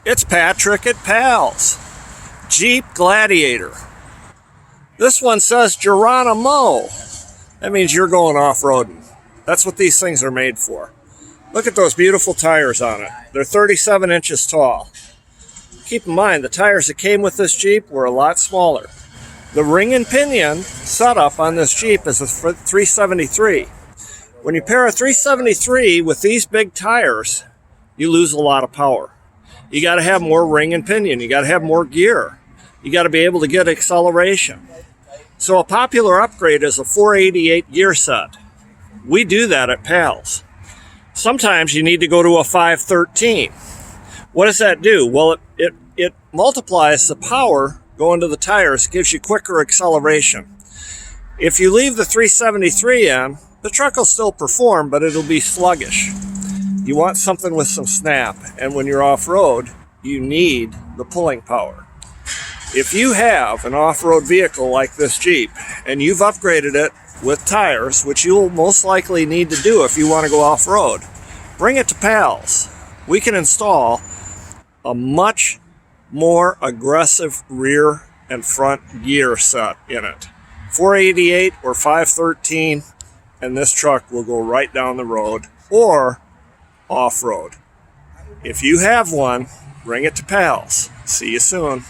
It's Patrick at Pals. Jeep Gladiator. This one says Geronimo. That means you're going off-roading. That's what these things are made for. Look at those beautiful tires on it. They're 37 inches tall. Keep in mind, the tires that came with this Jeep were a lot smaller. The ring and pinion setup on this Jeep is a 373. When you pair a 373 with these big tires, you lose a lot of power. You got to have more ring and pinion. You got to have more gear. You got to be able to get acceleration. So a popular upgrade is a 488 gear set. We do that at Pals. Sometimes you need to go to a 513. What does that do? Well, it multiplies the power going to the tires, gives you quicker acceleration. If you leave the 373 in, the truck will still perform, but it'll be sluggish. You want something with some snap, and when you're off-road, you need the pulling power. If you have an off-road vehicle like this Jeep, and you've upgraded it with tires, which you'll most likely need to do if you want to go off-road, bring it to Pals. We can install a much more aggressive rear and front gear set in it. 488 or 513, and this truck will go right down the road or off-road. If you have one, bring it to Pals. See you soon.